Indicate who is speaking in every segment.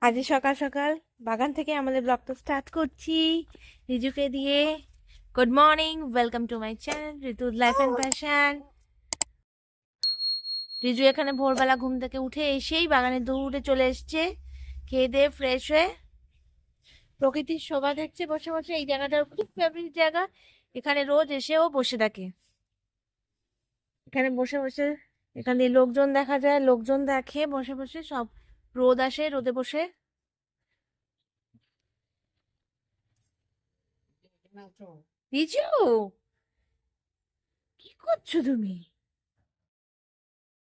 Speaker 1: আজ সকাল সকাল বাগান থেকে আমাদের ব্লগটা স্টার্ট করছি রিজুকে দিয়ে। Good morning, welcome to my channel Ritu life and passion. Riju এখানে ভোরবেলা ঘুম থেকে উঠে এসেই বাগানে দৌড়ে চলে এসছে, খেয়ে দিয়ে ফ্রেশ হয়ে প্রকৃতির শোভা দেখছে বসে বসে। এই জায়গাটার খুব ফেভারিট জায়গা, এখানে রোজ এসেও বসে থাকে। এখানে বসে বসে এখানে লোকজন দেখা যায়, লোকজন দেখে বসে বসে সব। রোদ আসে, রোদে বসে। রিজু, কি করছো তুমি?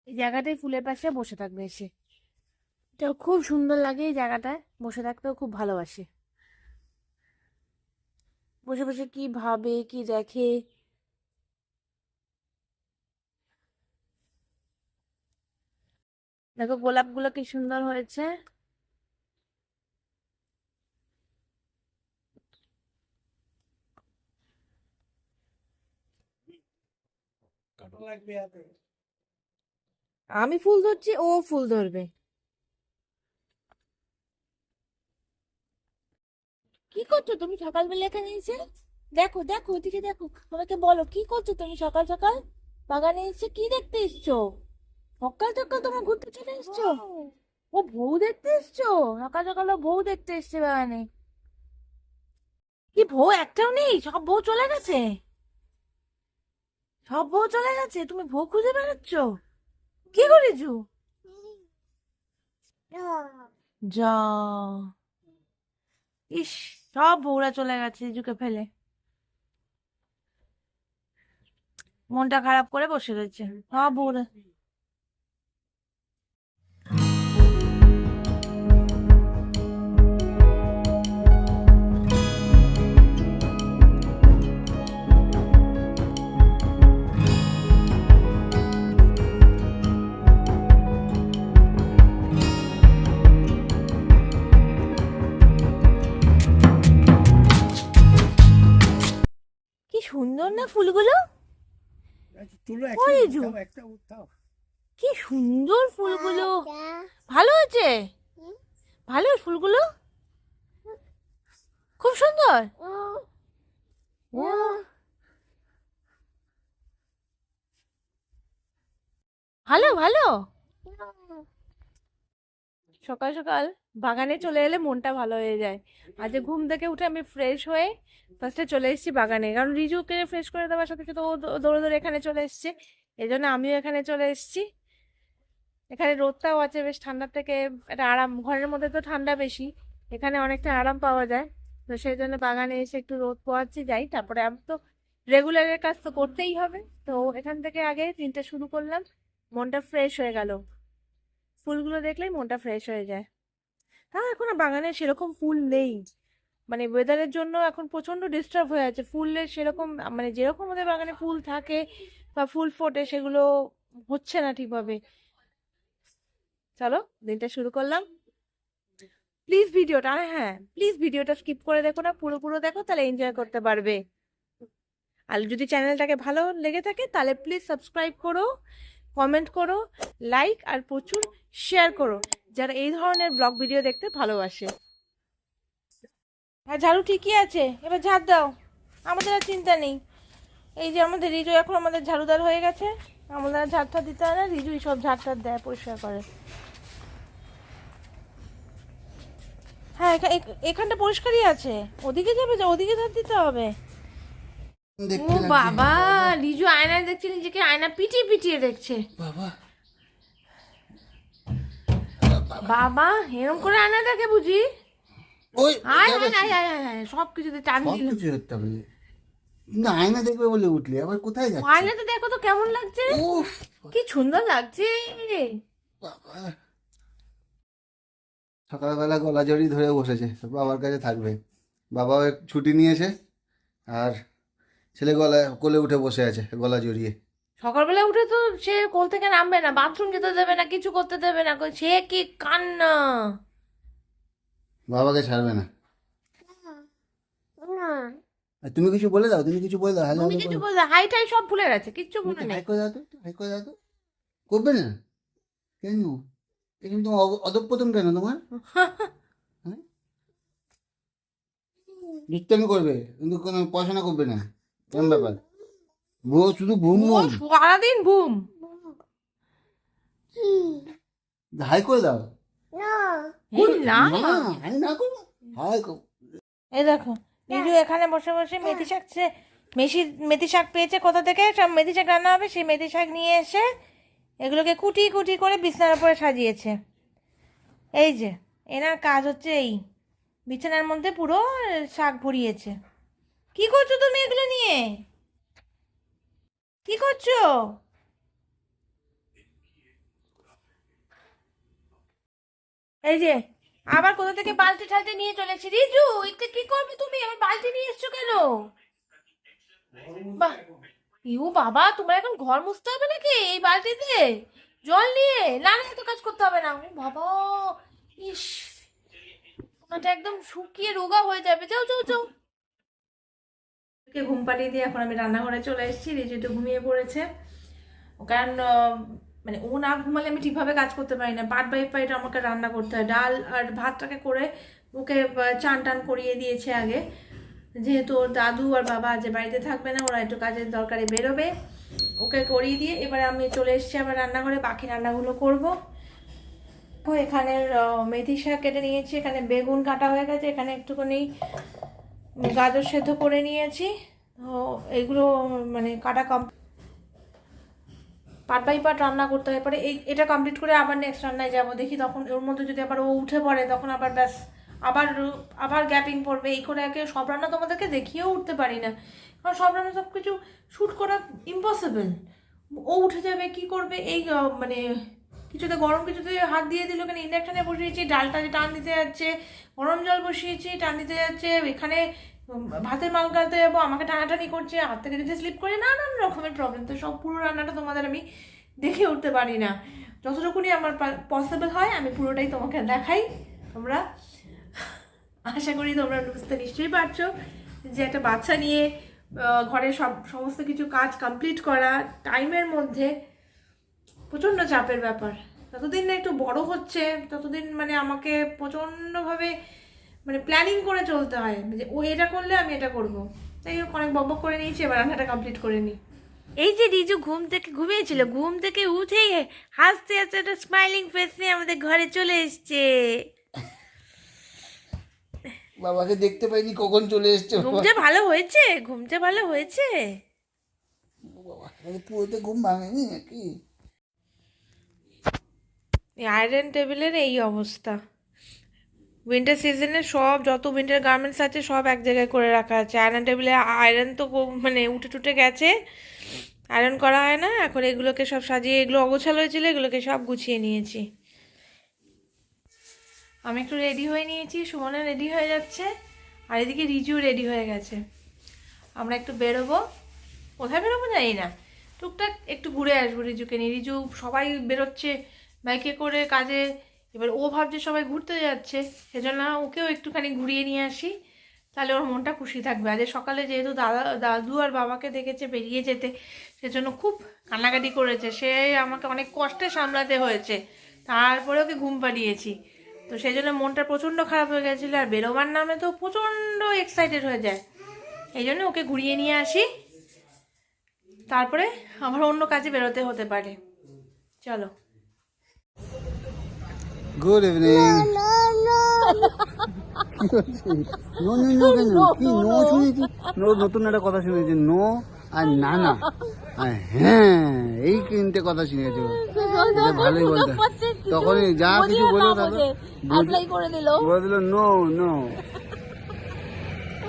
Speaker 1: এই জায়গাটায় ফুলের পাশে বসে থাকবে এসে। এটা খুব সুন্দর লাগে, এই জায়গাটায় বসে থাকতেও খুব ভালোবাসে। বসে বসে কি ভাবে, কি দেখে। দেখো গোলাপগুলো কি সুন্দর হয়েছে। আমি ফুল ধরছি, ও ফুল ধরবে। কি করছো তুমি সকালবেলা এখানে এসে? দেখো দেখো ওদিকে দেখো, আমাকে বলো কি করছো তুমি সকাল সকাল বাগানে এসে? কি দেখতে এসছো? সকাল সকাল তোমার ঘুরতে চলে এসছো? ও বউ দেখতে এসছো? সকাল সকাল ও বউ দেখতে এসছে বাগানে। কি বউ একটাও নেই? সব বউ চলে গেছে? সব বউ চলে গেছে, তুমি বউ খুঁজে বেড়াচ্ছ? কি করেছু? যা, ইস, সব বউরা চলে গেছে রিজুকে ফেলে। মনটা খারাপ করে বসে রয়েছে সব বউরা। কি সুন্দর না ফুলগুলো?
Speaker 2: তুলো
Speaker 1: ও রিজু,
Speaker 2: একটা উঠাও।
Speaker 1: কি সুন্দর ফুলগুলো। ভালো হয়েছে? ভালো ফুলগুলো, খুব সুন্দর। ও, ভালো ভালো। সকাল সকাল বাগানে চলে এলে মনটা ভালো হয়ে যায়। আজ ঘুম থেকে উঠে আমি ফ্রেশ হয়ে ফার্স্টে চলে এসেছি বাগানে, কারণ রিজুকে ফ্রেশ করে দেওয়ার সাথে সাথে ও দৌড়ে দৌড়ে এখানে চলে এসেছে। এই জন্য আমিও এখানে চলে এসেছি। এখানে রোদটাও আছে বেশ, ঠান্ডার থেকে একটা আরাম। ঘরের মধ্যে তো ঠান্ডা বেশি, এখানে অনেকটা আরাম পাওয়া যায়। তো সেই জন্য বাগানে এসে একটু রোদ পোয়াচ্ছি, যাই। তারপরে আমি তো রেগুলারের কাজ তো করতেই হবে, তো এখান থেকে আগে দিনটা শুরু করলাম। মনটা ফ্রেশ হয়ে গেল, ফুলগুলো দেখলেই মনটা ফ্রেশ হয়ে যায়। হ্যাঁ, এখন আর বাগানে সেরকম ফুল নেই, মানে ওয়েদারের জন্য এখন প্রচন্ড ডিস্টার্ব হয়ে আছে। ফুলের সেরকম মানে যেরকম আমাদের বাগানে ফুল থাকে বা ফুল ফোটে সেগুলো হচ্ছে না ঠিকভাবে। চলো দিনটা শুরু করলাম। প্লিজ ভিডিওটা, হ্যাঁ প্লিজ ভিডিওটা স্কিপ করে দেখো না, পুরো পুরো দেখো, তাহলে এনজয় করতে পারবে। আর যদি চ্যানেলটাকে ভালো লেগে থাকে তাহলে প্লিজ সাবস্ক্রাইব করো, কমেন্ট করো, লাইক আর প্রচুর শেয়ার করো, যারা এই ধরনের ব্লগ ভিডিও দেখতে ভালোবাসে। হ্যাঁ, ঝাড়ু ঠিকই আছে, এবার ঝাড় দাও, আমাদের আর চিন্তা নেই। এই যে আমাদের রিজু এখন আমাদের ঝাড়ুদার হয়ে গেছে, আমাদের আর ঝাড়টা দিতে হয় না, রিজুই সব ঝাড়টার দেয়, পরিষ্কার করে। হ্যাঁ, এখানটা পরিষ্কারই আছে, ওদিকে যাবে, যে ওদিকে ঝাড় দিতে হবে। ও
Speaker 2: দেখতে লাগছে
Speaker 1: বাবা, রিজু আয়নায় দেখছে, নিজেকে আয়না পিটিয়ে পিটিয়ে দেখছে।
Speaker 2: বাবা।
Speaker 1: বাবা, এরকম করে আয়না দেখে বুঝি?
Speaker 2: ওই
Speaker 1: আয়
Speaker 2: যাবে
Speaker 1: আয় আয় আয় আয়, সব কিছুতে টান
Speaker 2: সব
Speaker 1: দিল।
Speaker 2: কিছু দেখতে হবে। না আয়না দেখবে বলে উঠলি, আবার কোথায় যাচ্ছে?
Speaker 1: আয়নাতে দেখো তো কেমন লাগছে,
Speaker 2: উফ
Speaker 1: কি সুন্দর লাগছে।
Speaker 2: বাবা, সকালবেলা গলা জড়ি ধরে বসেছে, বাবার কাছে থাকবে। বাবাও ছুটি নিয়েছে, আর ছেলে গলায় কোলে উঠে বসে আছে গলা জড়িয়ে।
Speaker 1: সকালবেলা উঠে তো সে কোল থেকে নামবে না, বাথরুম যেতে দেবে না, কিছু করতে দেবে না, সে কি কান্না।
Speaker 2: বাবাকে ছাড়বে না। আর তুমি কিছু বলে দাও, তুমি কিছু বলে দাও, হ্যালো
Speaker 1: তুমি
Speaker 2: হ্যালো
Speaker 1: কিছু
Speaker 2: করো।
Speaker 1: বলতে, হাই টাই সব ভুলে গেছে, কিচ্ছু
Speaker 2: তুমি
Speaker 1: মনে
Speaker 2: তো
Speaker 1: নেই।
Speaker 2: হাই করে দাও তো, হাই করে দাও তো। করবে না কেন? এখন তো অধঃপতন কেন তোমার? দুষ্টামি করবে কিন্তু কোনো পড়াশোনা করবে না, এরকম ব্যাপার। বউ শুধু ঘুম
Speaker 1: ও সারাদিন ঘুম।
Speaker 2: হাই করে দাও।
Speaker 1: এই না
Speaker 2: হাই না করো, হাই করো।
Speaker 1: এই দেখো রিজু এখানে বসে বসে মেথি শাক মেথি শাক পেয়েছে কোথা থেকে, সব মেথি শাক রান্না হবে, সেই মেথি শাক নিয়ে এসে এগুলোকে কুটি কুটি করে বিছানার উপরে সাজিয়েছে। এই যে এনার কাজ হচ্ছে এই বিছানার মধ্যে পুরো শাক ভরিয়েছে। কি করছো তুমি এগুলো নিয়ে, কি করছো? এই যে আবার কোথা থেকে বালতি ঠালতি নিয়ে চলেছি। রিজু একটু কি করবে তুমি, আমার বালতি নিয়ে এসছো কেন? বাহ, ইউ বাবা, তোমার এখন ঘর মুছতে হবে নাকি এই বালতিতে জল নিয়ে? না না, এত কাজ করতে হবে না। ও বাবা, ইস, ওনাটা একদম শুকিয়ে রোগা হয়ে যাবে। যাও যাও যাও। ওকে ঘুম পাড়িয়ে দিয়ে এখন আমি রান্নাঘরে চলে এসেছি। রিজু তো ঘুমিয়ে পড়েছে, কারণ মানে ও না ঘুমালে আমি ঠিকভাবে কাজ করতে পারি না। পার্ট বাই পার্ট আমাকে রান্না করতে হয়। ডাল আর ভাতটাকে করে ওকে চান টান করিয়ে দিয়েছে আগে, যেহেতু ওর দাদু আর বাবা আজ বাড়িতে থাকবে না, ওরা একটু কাজের দরকারে বেরোবে, ওকে করিয়ে দিয়ে এবারে আমি চলে এসেছি আবার রান্নাঘরে বাকি রান্নাগুলো করব। এখানে মেথি শাক কেটে নিয়েছি, এখানে বেগুন কাটা হয়ে গেছে, এখানে একটুখানি গাজর সেদ্ধ করে নিয়েছি। তো এইগুলো মানে কাটা পার্ট বাই পার্ট রান্না করতে হয়। পরে এটা কমপ্লিট করে আবার নেক্সট রান্নায় যাব, দেখি তখন ওর মধ্যে যদি আবার ও উঠে পড়ে তখন আবার ব্যাস আবার আবার গ্যাপিং পড়বে। এই করে একে সব রান্না তোমাদেরকে দেখিয়েও উঠতে পারি না, কারণ সব রান্না সব কিছু শ্যুট করা ইম্পসিবল। ও উঠে যাবে কি করবে, এই মানে কিছুতে গরম কিছুতে হাত দিয়ে দিল, এখানে ইন্ডাকশানে বসিয়েছি, ডালটা টান দিতে যাচ্ছে, গরম জল বসিয়েছি টান দিতে যাচ্ছে, এখানে ভাতের মাল গালতে যাবো, আমাকে টানাটানি করছে, হাত থেকে যদি স্লিপ করে, নানান রকমের প্রবলেম। তো সব পুরো রান্নাটা তোমাদের আমি দেখে উঠতে পারি না, যতটুকুনি আমার পসিবল হয় আমি পুরোটাই তোমাকে দেখাই। তোমরা আশা করি তোমরা বুঝতে নিশ্চয়ই পারছো যে একটা বাচ্চা নিয়ে ঘরের সমস্ত কিছু কাজ কমপ্লিট করা টাইমের মধ্যে প্রচণ্ড চাপের ব্যাপার। যতদিন না একটু বড় হচ্ছে ততদিন মানে আমাকে প্রচণ্ডভাবে মানে প্ল্যানিং করে চলতে হয়, যে ও এটা করলে আমি এটা করব। তাই হোক, অনেক বকবক করে নিয়েছি, এবার রান্নাটা কমপ্লিট করে নিই। এই যে রিজু ঘুম থেকে ঘুমিয়েছিল, ঘুম থেকে উঠেই হাসতে হাসতে একটা স্মাইলিং ফেস নিয়ে আমাদের ঘরে চলে এসছে।
Speaker 2: বাবাকে দেখতে পাইনি কখন চলে এসছে।
Speaker 1: ঘুমটা ভালো হয়েছে, ঘুমটা ভালো হয়েছে।
Speaker 2: বাবা পুরোতে ঘুম ভাঙেনি নাকি?
Speaker 1: আয়রন টেবিলের এই অবস্থা। উইন্টার সিজনে সব যত উইন্টার গার্মেন্টস আছে সব এক জায়গায় করে রাখা আছে। আয়রন টেবিলে আয়রন তো মানে উঠে টুটে গেছে, আয়রন করা হয় না। এখন এগুলোকে সব সাজিয়ে, এগুলো অগোছালো হয়েছিল, এগুলোকে সব গুছিয়ে নিয়েছি। আমি একটু রেডি হয়ে নিয়েছি, সুমনা রেডি হয়ে যাচ্ছে, আর এদিকে রিজু রেডি হয়ে গেছে। আমরা একটু বেরোবো, কোথায় বেরোবো জানি না, টুকটাক একটু ঘুরে আসবো রিজুকে নিয়ে। রিজু সবাই বেরোচ্ছে বাইকে করে কাজে, এবার ও ভাবছে সবাই ঘুরতে যাচ্ছে, সেজন্য ওকেও একটুখানি ঘুরিয়ে নিয়ে আসি, তাহলে ওর মনটা খুশি থাকবে। আজ সকালে যেহেতু দাদু আর বাবাকে দেখেছে বেরিয়ে যেতে, সেজন্য খুব কান্নাকাটি করেছে, সে আমাকে অনেক কষ্টে সামলাতে হয়েছে, তারপরে ওকে ঘুম পাড়িয়েছি। তো সেই জন্য মনটা প্রচণ্ড খারাপ হয়ে গেছিলো, আর বেরোবার নামে তো প্রচণ্ড এক্সাইটেড হয়ে যায়। এই জন্য ওকে ঘুরিয়ে নিয়ে আসি, তারপরে আমার অন্য কাজে বেরোতে হতে পারে। চলো।
Speaker 2: Good evening. নতুন একটা কথা শুনেছি, নো আর না না আর হ্যাঁ, এই তিনটে কথা শুনেছি। ভালোই বলতে, তখনই যা কিছু বললো বলে দিল নো নো,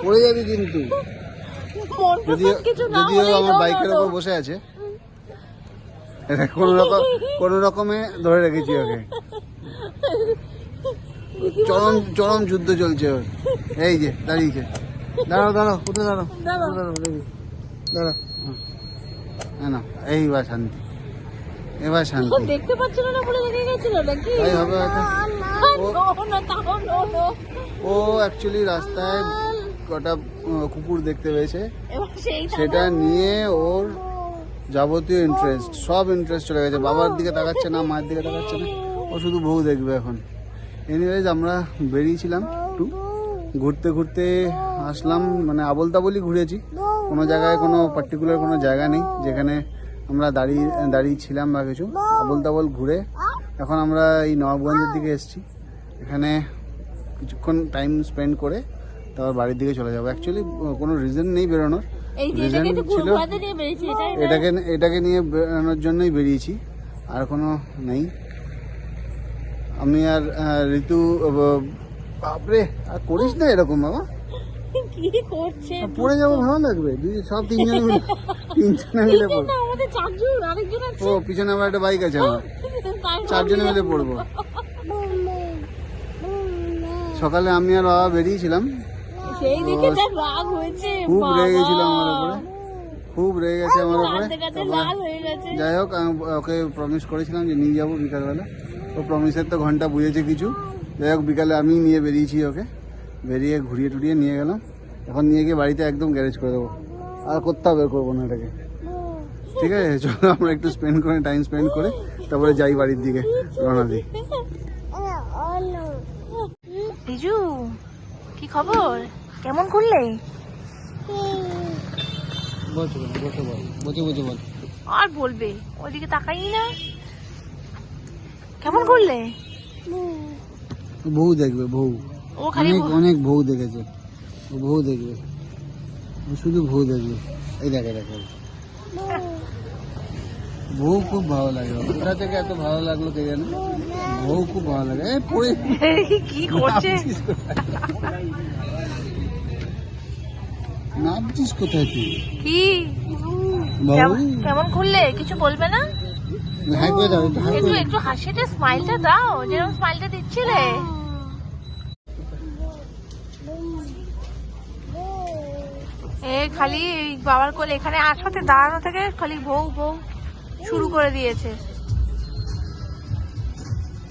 Speaker 2: পড়ে যাবি কিন্তু। যদিও আমার বাইকের ওপর বসে আছে, কোনো রকমে ধরে রেখেছি ওকে। চরম যুদ্ধ চলছে ওর। এই যে দাঁড়িয়েছে, দাঁড়াও উঠে দাঁড়াও। হ্যাঁ না, এইবার শান্তি, এবার শান্তি।
Speaker 1: দেখতে পাচ্ছিল না বলে রেখে গেছিল নাকি?
Speaker 2: তাই হবে হয়তো। ও অ্যাকচুয়ালি রাস্তায় কটা কুকুর দেখতে পেয়েছে, সেটা নিয়ে ওর যাবতীয় ইন্টারেস্ট, সব ইন্টারেস্ট চলে গেছে। বাবার দিকে তাকাচ্ছে না, মায়ের দিকে তাকাচ্ছে না, ও শুধু বউ দেখবে এখন। এনিওয়েজ আমরা বেরিয়েছিলাম একটু ঘুরতে ঘুরতে আসলাম, মানে আবোল তাবোলই ঘুরেছি, কোনো জায়গায় কোনো পার্টিকুলার কোনো জায়গা নেই যেখানে আমরা দাঁড়িয়ে ছিলাম বা কিছু। আবোল তাবোল ঘুরে এখন আমরা এই নবাবগঞ্জের দিকে এসেছি। এখানে কিছুক্ষণ টাইম স্পেন্ড করে তারপর বাড়ির দিকে চলে যাবো। অ্যাকচুয়ালি কোনো রিজন নেই বেরোনোর, রিজন ছিল এটাকে নিয়ে বেরোনোর জন্যই বেরিয়েছি, আর কোনো নেই। আমি আর ঋতু, বাপরে আর করিস না এরকম বাবা,
Speaker 1: কি করছে?
Speaker 2: পড়ে যাবো, ভালো লাগবে সব তিনজনে মিলে পড়বো।
Speaker 1: আমাদের চারজন, আরেকজন আছে।
Speaker 2: ও পিছনে আবার একটা বাইক আছে আমার, চারজনে মিলে পড়বো। সকালে আমি আর বাবা বেরিয়েছিলাম,
Speaker 1: সেই দিকে যা রাগ হয়েছে,
Speaker 2: খুব রেগে গেছিল আমার উপরে, খুব রেগে গেছে আমার উপরে।
Speaker 1: লাল হয়ে গেছে।
Speaker 2: যাই হোক, আমি ওকে প্রমিস করেছিলাম যে নিয়ে যাবো বিকালবেলা, ও প্রমিসের তো ঘন্টা বুঝেছে কিছু। যাই হোক, বিকালে আমি নিয়ে বেরিয়েছি ওকে, বেরিয়ে ঘুরিয়ে টুরিয়ে নিয়ে গেলাম। এখন নিয়ে গিয়ে বাড়িতে একদম গ্যারেজ করে দেবো, আর কোথাও বের করবো না এটাকে। ঠিক আছে, চলো আমরা একটু টাইম স্পেন্ড করে তারপরে যাই বাড়ির দিকে, রওনা দিই।
Speaker 1: রিজু, কি খবর? কেমন করলে?
Speaker 2: বল।
Speaker 1: আর বলবে, ওইদিকে তাকাই না। কেমন করলে?
Speaker 2: বউ দেখবে, বউ
Speaker 1: ও খালি
Speaker 2: অনেক অনেক বউ দেখেছে, ও বউ দেখবে, ও শুধু বউ দেখবে। এই দেখে দেখে বউ খুব ভালো লাগে, কোথা থেকে এত ভালো লাগলো কে জানে, বউ খুব ভালো লাগে। এই পড়ে
Speaker 1: কি করছে?
Speaker 2: নাচছিস কোথায় তুই?
Speaker 1: কি
Speaker 2: বাবু
Speaker 1: কেমন করলে? কিছু বলবে না?
Speaker 2: হাই করে দাও, একটু হাই
Speaker 1: একটু
Speaker 2: করে
Speaker 1: একটু হাসিতে স্মাইলটা দাও, যেরকম স্মাইলটা দিচ্ছিলে। খালি বাবার কোলে এখানে আসাতে দাঁড়ানো থেকে খালি বউ বউ শুরু করে দিয়েছে।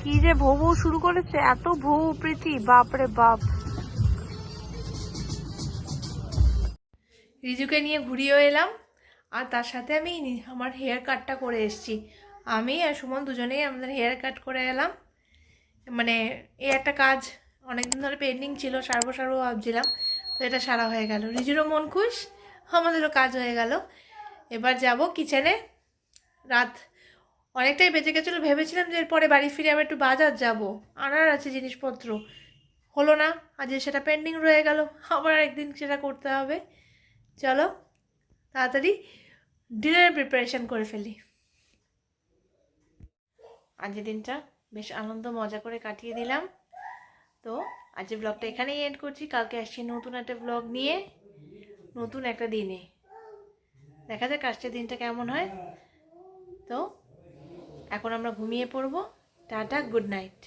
Speaker 1: কি যে বউ বউ শুরু করেছে, এত বউ প্রীতি, বাপরে বাপ। রিজুকে নিয়ে ঘুরিয়েও এলাম, আর তার সাথে আমি আমার হেয়ার কাটটা করে এসেছি। আমি আর সুমন দুজনেই আমাদের হেয়ার কাট করে এলাম। মানে এই একটা কাজ অনেকদিন ধরে পেন্ডিং ছিল, সারবো ভাবছিলাম, তো এটা সারা হয়ে গেল। রিজুরও মন খুশ, আমাদেরও কাজ হয়ে গেল। এবার যাব কিচেনে। রাত অনেকটাই বেজে গেছিলো, ভেবেছিলাম যে এরপরে বাড়ি ফিরে আবার একটু বাজার যাব, আনার আছে জিনিসপত্র, হলো না। আজ সেটা পেন্ডিং রয়ে গেল, আবার একদিন সেটা করতে হবে। চলো তাড়াতাড়ি ডিনারের প্রিপারেশন করে ফেলি। আজকের দিনটা বেশ আনন্দ মজা করে কাটিয়ে দিলাম। তো আজকের ব্লগটা এখানেই এন্ড করছি। কালকে আসছি নতুন একটা ব্লগ নিয়ে, নতুন একটা দিনে। দেখা যাক আজকের দিনটা কেমন হয়। তো এখন আমরা ঘুমিয়ে পড়বো। Tata, good night.